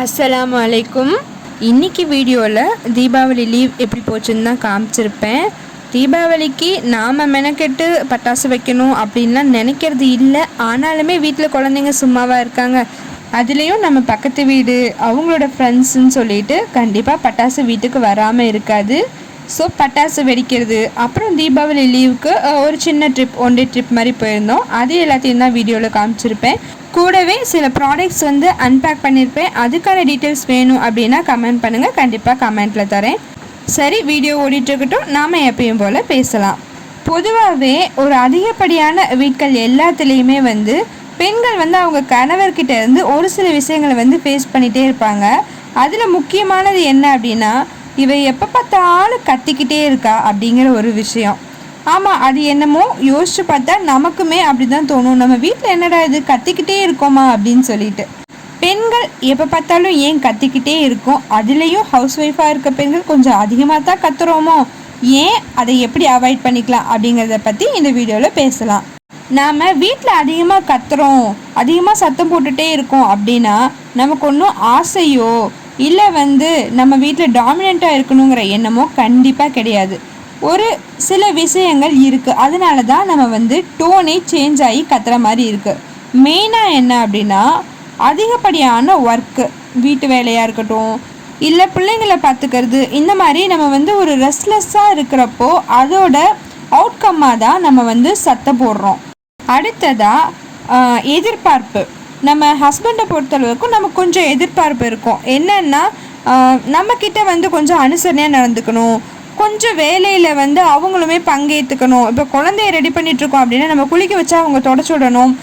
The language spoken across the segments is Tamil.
அஸ்ஸலாமு அலைக்கும். இன்றைக்கி வீடியோவில் தீபாவளி லீவ் எப்படி போச்சுன்னு தான் காமிச்சிருப்பேன். தீபாவளிக்கு நாம் மெனக்கெட்டு பட்டாசு வைக்கணும் அப்படின்லாம் நினைக்கிறது இல்லை. ஆனாலுமே வீட்டில் குழந்தைங்க சும்மாவாக இருக்காங்க. அதுலேயும் நம்ம பக்கத்து வீடு அவங்களோட ஃப்ரெண்ட்ஸுன்னு சொல்லிட்டு கண்டிப்பாக பட்டாசு வீட்டுக்கு வராமல் இருக்காது. ஸோ பட்டாசு வெடிக்கிறது, அப்புறம் தீபாவளி லீவுக்கு ஒரு சின்ன ட்ரிப், ஒன் டே ட்ரிப் மாதிரி போயிருந்தோம். அது எல்லாத்தையும் தான் வீடியோவில் காமிச்சிருப்பேன். கூடவே சில ப்ராடக்ட்ஸ் அன்பேக் பண்ணியிருப்பேன். அதுக்கான டீட்டெயில்ஸ் வேணும் அப்படின்னா கமெண்ட் பண்ணுங்கள், கண்டிப்பாக கமெண்ட்டில் தரேன். சரி, வீடியோ ஓடிட்டுருக்கட்டும், நாம் எப்பயும் போல் பேசலாம். பொதுவாகவே ஒரு அதிகப்படியான வீட்கள் எல்லாத்துலேயுமே பெண்கள் அவங்க கணவர்கிட்ட இருந்து ஒரு சில விஷயங்களை ஃபேஸ் பண்ணிகிட்டே இருப்பாங்க. அதில் முக்கியமானது என்ன அப்படின்னா, இவ எப்போ பார்த்தாலும் கத்திக்கிட்டே இருக்கா அப்படிங்கிற ஒரு விஷயம். ஆமாம், அது என்னமோ யோசிச்சு பார்த்தா நமக்குமே அப்படி தான் தோணும். நம்ம வீட்டில் என்னடா இது கத்திக்கிட்டே இருக்கோமா அப்படின்னு சொல்லிட்டு. பெண்கள் எப்போ பார்த்தாலும் ஏன் கத்திக்கிட்டே இருக்கோம்? அதுலேயும் ஹவுஸ் ஒய்ஃபாக இருக்க பெண்கள் கொஞ்சம் அதிகமாக தான் கத்துறோமோ, ஏன் அதை எப்படி அவாய்ட் பண்ணிக்கலாம் அப்படிங்கிறத பற்றி இந்த வீடியோவில் பேசலாம். நாம் வீட்டில் அதிகமாக கத்துறோம், அதிகமாக சத்தம் போட்டுகிட்டே இருக்கோம் அப்படின்னா நமக்கு ஒன்றும் ஆசையோ இல்லை நம்ம வீட்டில் டாமினண்ட்டாக இருக்கணுங்கிற எண்ணமோ கண்டிப்பாக கிடையாது. ஒரு சில விஷயங்கள் இருக்குது, அதனால தான் நம்ம டோனே சேஞ்ச் ஆகி கத்துற மாதிரி இருக்குது. மெயினாக என்ன அப்படின்னா, அதிகப்படியான ஒர்க்கு, வீட்டு வேலையாக இருக்கட்டும், இல்லை பிள்ளைங்களை பார்த்துக்கிறது, இந்த மாதிரி நம்ம ஒரு ரெஸ்ட்லெஸ்ஸாக இருக்கிறப்போ அதோட அவுட்கம்மாக தான் நம்ம சத்தம் போடுறோம். அடுத்ததாக எதிர்பார்ப்பு. நம்ம ஹஸ்பண்டை பொறுத்தளவுக்கும் நமக்கு கொஞ்சம் எதிர்பார்ப்பு இருக்கும். என்னென்னா, நம்மக்கிட்ட கொஞ்சம் அனுசரணையாக நடந்துக்கணும், கொஞ்சம் வேலையில் அவங்களுமே பங்கேற்றுக்கணும். இப்போ குழந்தைய ரெடி பண்ணிகிட்ருக்கோம் அப்படின்னா நம்ம குளிக்க வச்சா அவங்க தொடச்சி விடணும்.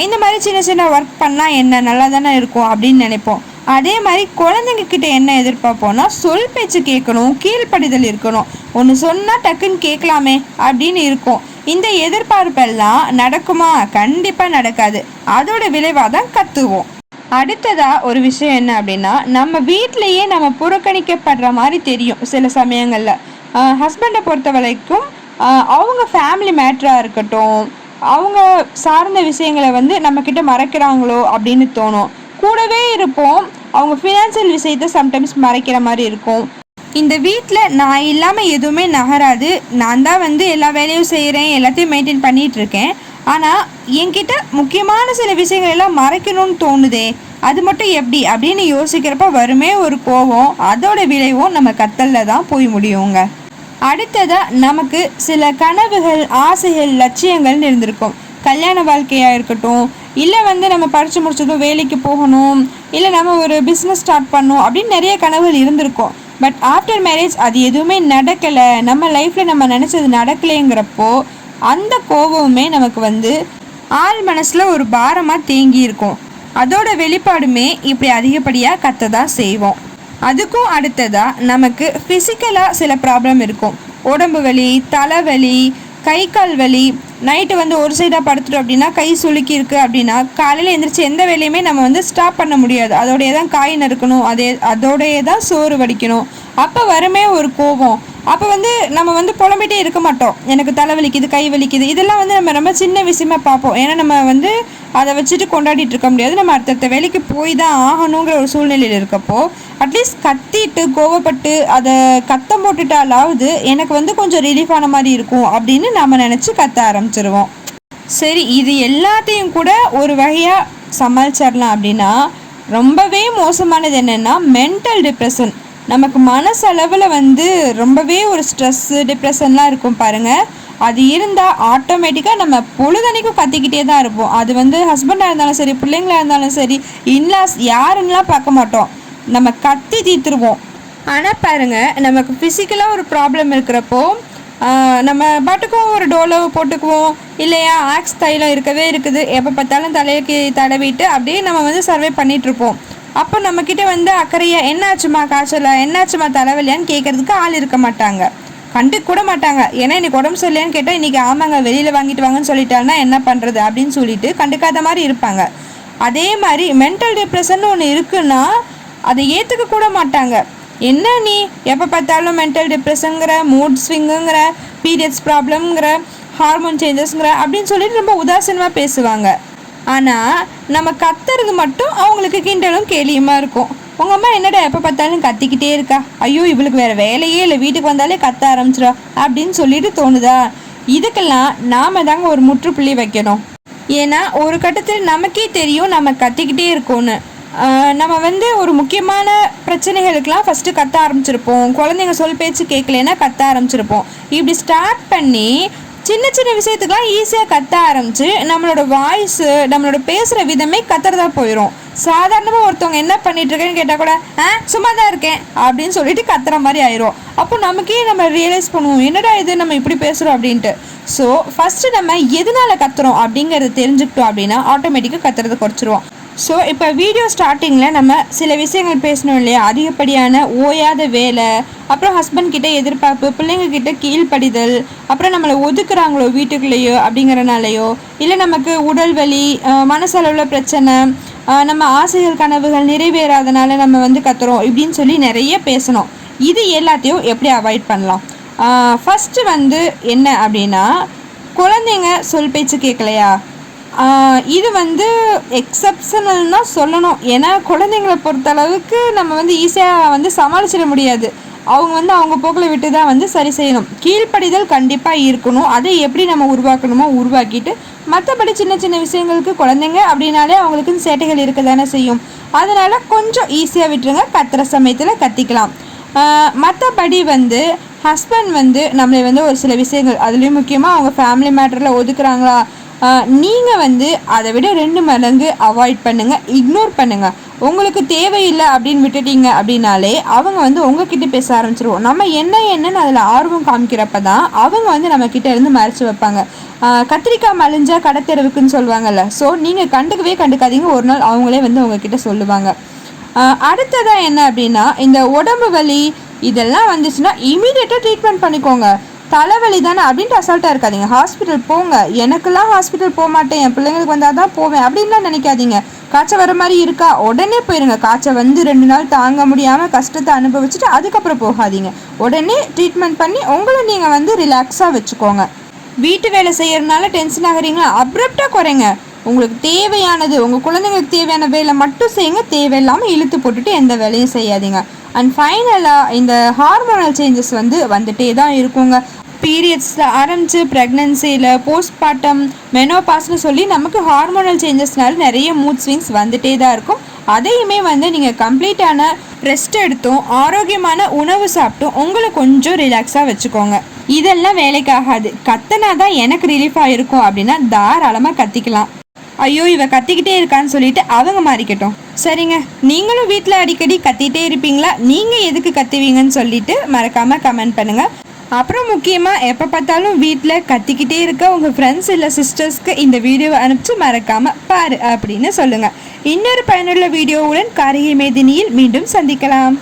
இந்த மாதிரி சின்ன சின்ன ஒர்க் பண்ணால் என்ன நல்லா தானே இருக்கும் அப்படின்னு நினைப்போம். அதே மாதிரி குழந்தைங்கக்கிட்ட என்ன எதிர்பார்ப்போம்னா, சொல் பேச்சு கேட்கணும், கீழ்ப்படிதல் இருக்கணும். ஒன்று சொன்னால் டக்குன்னு கேட்கலாமே அப்படின்னு இருக்கும். இந்த எதிர்பார்ப்பெல்லாம் நடக்குமா? கண்டிப்பாக நடக்காது. அதோட விளைவாக தான் கத்துவோம். அடுத்ததாக ஒரு விஷயம் என்ன அப்படின்னா, நம்ம வீட்டிலையே நம்ம புறக்கணிக்கப்படுற மாதிரி தெரியும் சில சமயங்களில். ஹஸ்பண்டை பொறுத்த வரைக்கும் அவங்க ஃபேமிலி மேட்டராக இருக்கட்டும், அவங்க சார்ந்த விஷயங்களை நம்மக்கிட்ட மறைக்கிறாங்களோ அப்படின்னு தோணும். கூடவே இருப்போம், அவங்க ஃபினான்சியல் விஷயத்தை சம்டைம்ஸ் மறைக்கிற மாதிரி இருக்கும். இந்த வீட்டில் நான் இல்லாமல் எதுவுமே நகராது, நான் தான் எல்லா வேலையும் செய்கிறேன், எல்லாத்தையும் மெயின்டைன் பண்ணிகிட்ருக்கேன். ஆனால் என்கிட்ட முக்கியமான சில விஷயங்கள் எல்லாம் மறைக்கணும்னு தோணுதே, அது மட்டும் எப்படி அப்படின்னு யோசிக்கிறப்ப வருமே ஒரு கோபம். அதோட விளைவும் நம்ம கத்தலில் தான் போய் முடியுங்க. அடுத்ததாக நமக்கு சில கனவுகள், ஆசைகள், லட்சியங்கள்னு இருந்திருக்கும். கல்யாண வாழ்க்கையாக இருக்கட்டும், இல்லை நம்ம படித்து முடிச்சதும் வேலைக்கு போகணும், இல்லை நம்ம ஒரு பிஸ்னஸ் ஸ்டார்ட் பண்ணணும் அப்படின்னு நிறைய கனவுகள் இருந்திருக்கும். பட் ஆஃப்டர் மேரேஜ் அது எதுவுமே நடக்கலை, நம்ம லைஃப்பில் நம்ம நினச்சது நடக்கலைங்கிறப்போ அந்த கோபமுமே நமக்கு ஆள் மனசில் ஒரு பாரமாக தேங்கி இருக்கும். அதோட வெளிப்பாடுமே இப்படி அதிகப்படியாக கத்ததான் செய்வோம். அதுக்கும் அடுத்ததாக நமக்கு ஃபிசிக்கலாக சில ப்ராப்ளம் இருக்கும். உடம்பு வலி, தலைவலி, கை கால் வலி. நைட்டு ஒரு சைடாக படுத்துட்டோம் அப்படின்னா கை சுளுக்கி இருக்குது அப்படின்னா காலையில் எழுந்திரிச்சு எந்த வேலையுமே நம்ம ஸ்டாப் பண்ண முடியாது. அதோடையே தான் காய் நறுக்கணும், அதோடையே தான் சோறு வடிக்கணும். அப்போ வருமே ஒரு கோபம். அப்போ நம்ம புலம்பிகிட்டே இருக்க மாட்டோம், எனக்கு தலை வலிக்குது, கை வலிக்குது. இதெல்லாம் நம்ம ரொம்ப சின்ன விஷயமா பார்ப்போம். ஏன்னா நம்ம அதை வச்சுட்டு கொண்டாடிட்டு இருக்க முடியாது. நம்ம அடுத்தடுத்த வேலைக்கு போய் தான் ஆகணுங்கிற ஒரு சூழ்நிலையில் இருக்கப்போ அட்லீஸ்ட் கத்திட்டு கோவப்பட்டு அதை கத்தம் போட்டுட்டாலாவது எனக்கு கொஞ்சம் ரிலீஃபான மாதிரி இருக்கும் அப்படின்னு நம்ம நினச்சி கத்த ஆரம்பிச்சிருவோம். சரி, இது எல்லாத்தையும் கூட ஒரு வகையாக சமாளிச்சிடலாம் அப்படின்னா, ரொம்பவே மோசமானது என்னென்னா மென்டல் டிப்ரெஷன். நமக்கு மனசளவில் ரொம்பவே ஒரு ஸ்ட்ரெஸ்ஸு, டிப்ரெஷன்லாம் இருக்கும் பாருங்கள். அது இருந்தால் ஆட்டோமேட்டிக்காக நம்ம பொழுதனைக்கும் கத்திக்கிட்டே தான் இருப்போம். அது ஹஸ்பண்டாக இருந்தாலும் சரி, பிள்ளைங்களாக இருந்தாலும் சரி, இன்லாஸ் யாருன்னெலாம் பார்க்க மாட்டோம், நம்ம கத்தி தீர்த்துருவோம். ஆனால் பாருங்கள், நமக்கு ஃபிசிக்கலாக ஒரு ப்ராப்ளம் இருக்கிறப்போ நம்ம பாட்டுக்கும் ஒரு டோலோ போட்டுக்குவோம், இல்லையா ஆக்ஸ் தைலம் இருக்கவே இருக்குது, எப்போ பார்த்தாலும் தலைக்கு தடவிட்டு அப்படியே நம்ம சர்வே பண்ணிகிட்ருப்போம். அப்போ நம்மக்கிட்ட அக்கறையாக என்னாச்சுமா காய்ச்சலா, என்னாச்சுமா தலைவலியான்னு கேட்குறதுக்கு ஆள் இருக்க மாட்டாங்க, கண்டுக்க கூட மாட்டாங்க. ஏன்னா இன்றைக்கி உடம்பு சரியில்லையான்னு கேட்டால் இன்றைக்கி ஆமாங்க வெளியில் வாங்கிட்டு வாங்கன்னு சொல்லிட்டாங்கன்னா என்ன பண்ணுறது அப்படின்னு சொல்லிட்டு கண்டுக்காத மாதிரி இருப்பாங்க. அதே மாதிரி மென்டல் டிப்ரெஷன் ஒன்று இருக்குன்னா அதை ஏற்றுக்க கூட மாட்டாங்க. என்ன நீ எப்போ பார்த்தாலும் மென்டல் டிப்ரெஷனுங்கிற, மூட் ஸ்விங்குங்கிற, பீரியட்ஸ் ப்ராப்ளம்ங்கிற, ஹார்மோன் சேஞ்சஸ்ங்கிற அப்படின்னு சொல்லிட்டு ரொம்ப உதாசீனமாக பேசுவாங்க. ஆனால் நம்ம கத்துறது மட்டும் அவங்களுக்கு கிண்டலும் கேலியுமா இருக்கும். உங்கள் அம்மா என்னடா எப்போ பார்த்தாலும் கத்திக்கிட்டே இருக்கா, ஐயோ இவளுக்கு வேறு வேலையே இல்லை, வீட்டுக்கு வந்தாலே கத்த ஆரம்பிச்சிடா அப்படின்னு சொல்லிட்டு தோணுதா? இதுக்கெல்லாம் நாம் தாங்க ஒரு முற்றுப்புள்ளி வைக்கணும். ஏன்னா ஒரு கட்டத்தில் நமக்கே தெரியும் நம்ம கத்திக்கிட்டே இருக்கோன்னு. நம்ம வந்து ஒரு முக்கியமான பிரச்சனைகளுக்கெல்லாம் ஃபஸ்ட்டு கத்த ஆரம்பிச்சிருப்போம், குழந்தைங்க சொல் பேச்சு கேட்கலன்னா கத்த ஆரம்பிச்சிருப்போம். இப்படி ஸ்டார்ட் பண்ணி சின்ன சின்ன விஷயத்துக்கெலாம் ஈஸியாக கத்த ஆரம்பித்து நம்மளோட வாய்ஸு நம்மளோட பேசுகிற விதமே கத்துறதா போயிடும். சாதாரணமாக ஒருத்தவங்க என்ன பண்ணிகிட்ருக்கேன்னு கேட்டால் கூட சும்மா தான் இருக்கேன் அப்படின்னு சொல்லிட்டு கத்துற மாதிரி ஆயிரும். அப்போ நமக்கே நம்ம ரியலைஸ் பண்ணுவோம், என்னடா இது நம்ம இப்படி பேசுகிறோம் அப்படின்ட்டு. ஸோ ஃபஸ்ட்டு நம்ம எதனால் கத்துறோம் அப்படிங்கிறத தெரிஞ்சுக்கிட்டோம் அப்படின்னா ஆட்டோமேட்டிக்காக கத்துறதை குறைச்சிருவோம். ஸோ இப்போ வீடியோ ஸ்டார்டிங்கில் நம்ம சில விஷயங்கள் பேசணும் இல்லையா, அதிகப்படியான ஓயாத வேலை, அப்புறம் ஹஸ்பண்ட் கிட்டே எதிர்பார்ப்பு, பிள்ளைங்கக்கிட்ட கீழ்ப்படிதல், அப்புறம் நம்மளை ஒதுக்குறாங்களோ வீட்டுக்குள்ளேயோ அப்படிங்கிறனாலையோ, இல்லை நமக்கு உடல் வலி, மனசளவில் பிரச்சனை, நம்ம ஆசைகள் கனவுகள் நிறைவேறாதனால நம்ம வந்து கத்துறோம் இப்படின்னு சொல்லி நிறைய பேசணும். இது எல்லாத்தையும் எப்படி அவாய்ட் பண்ணலாம்? ஃபஸ்ட்டு வந்து என்ன அப்படின்னா, குழந்தைங்க சொல் பேச்சு கேட்கலையா, இது வந்து எக்ஸப்ஷனல்னா சொல்லணும். ஏன்னா குழந்தைங்களை பொறுத்தளவுக்கு நம்ம வந்து ஈஸியாக வந்து சமாளிச்சிட முடியாது. அவங்க வந்து அவங்க போக்கில் விட்டு தான் வந்து சரி செய்யணும். கீழ்ப்படிதல் கண்டிப்பாக இருக்கணும். அதை எப்படி நம்ம உருவாக்கணுமோ உருவாக்கிட்டு, மற்றபடி சின்ன சின்ன விஷயங்களுக்கு குழந்தைங்க அப்படின்னாலே அவங்களுக்கு சேட்டைகள் இருக்க தானே செய்யும். அதனால் கொஞ்சம் ஈஸியாக விட்டுருங்க, கத்துற சமயத்தில் கத்திக்கலாம். மற்றபடி வந்து ஹஸ்பண்ட் வந்து நம்மளை வந்து ஒரு சில விஷயங்கள், அதுலேயும் முக்கியமாக அவங்க ஃபேமிலி மேட்டரில் ஒதுக்குறாங்களா, நீங்கள் வந்து அதை விட 2 மடங்கு அவாய்ட் பண்ணுங்கள், இக்னோர் பண்ணுங்கள். உங்களுக்கு தேவையில்லை அப்படின்னு விட்டுட்டீங்க அப்படின்னாலே அவங்க வந்து உங்ககிட்ட பேச ஆரம்பிச்சிருவோம். நம்ம என்னன்னு அதில் ஆர்வம் காமிக்கிறப்ப தான் அவங்க வந்து நம்மக்கிட்ட இருந்து மறைச்சி வைப்பாங்க. கத்திரிக்காய் மலிஞ்சா கடத்தெருவுக்குன்னு சொல்லுவாங்கல்ல. ஸோ நீங்கள் கண்டுக்காதீங்க, ஒரு நாள் அவங்களே வந்து உங்ககிட்ட சொல்லுவாங்க. அடுத்ததாக என்ன அப்படின்னா, இந்த உடம்பு வலி இதெல்லாம் வந்துச்சுன்னா இமீடியட்டாக ட்ரீட்மெண்ட் பண்ணிக்கோங்க. தலைவலி தானே அப்படின்ட்டு அசால்ட்டாக இருக்காதிங்க, ஹாஸ்பிட்டல் போங்க. எனக்கெல்லாம் ஹாஸ்பிட்டல் போக மாட்டேன், என் பிள்ளைங்களுக்கு வந்தால் தான் போவேன் அப்படின்லாம் நினைக்காதீங்க. காய்ச்சல் வர மாதிரி இருக்கா, உடனே போயிருங்க. காய்ச்சல் வந்து 2 நாள் தாங்க முடியாமல் கஷ்டத்தை அனுபவிச்சுட்டு அதுக்கப்புறம் போகாதீங்க. உடனே ட்ரீட்மெண்ட் பண்ணி உங்களை நீங்கள் வந்து ரிலாக்ஸாக வச்சுக்கோங்க. வீட்டு வேலை செய்கிறதுனால டென்ஷன் ஆகுறீங்களா, அப்ரப்டாக குறைங்க. உங்களுக்கு தேவையானது, உங்கள் குழந்தைங்களுக்கு தேவையான வேலை மட்டும் செய்யுங்க, தேவையில்லாமல் இழுத்து போட்டுட்டு எந்த வேலையும் செய்யாதீங்க. அண்ட் ஃபைனலாக இந்த ஹார்மோனல் சேஞ்சஸ் வந்து வந்துட்டே தான் இருக்குங்க. பீரியட்ஸில் ஆரம்பித்து ப்ரெக்னன்சியில், போஸ்ட்மார்ட்டம், மெனோபாஸ்னு சொல்லி நமக்கு ஹார்மோனல் சேஞ்சஸ்னால நிறைய மூட் ஸ்விங்ஸ் வந்துட்டே தான் இருக்கும். அதையுமே வந்து நீங்கள் கம்ப்ளீட்டான ரெஸ்ட் எடுத்தும் ஆரோக்கியமான உணவு சாப்பிட்டும் உங்களை கொஞ்சம் ரிலாக்ஸாக வச்சுக்கோங்க. இதெல்லாம் வேலைக்காகாது. கத்தினா தான் எனக்கு ரிலீஃபாக இருக்கும் அப்படின்னா தாராளமாக கத்திக்கலாம். ஐயோ இவ கத்திக்கிட்டே இருக்கான்னு சொல்லிட்டு அவங்க மாறிக்கட்டும். சரிங்க, நீங்களும் வீட்டில் அடிக்கடி கத்திகிட்டே இருப்பீங்களா? நீங்கள் எதுக்கு கத்துவீங்கன்னு சொல்லிட்டு மறக்காமல் கமெண்ட் பண்ணுங்கள். அப்புறம் முக்கியமாக எப்போ பார்த்தாலும் வீட்டில் கத்திக்கிட்டே இருக்க உங்கள் ஃப்ரெண்ட்ஸ் இல்லை சிஸ்டர்ஸ்க்கு இந்த வீடியோவை அனுப்பிச்சு மறக்காமல் பாரு அப்படின்னு சொல்லுங்கள். இன்னொரு பயனுள்ள வீடியோவுடன் காரிகை மேதினியில் மீண்டும் சந்திக்கலாம்.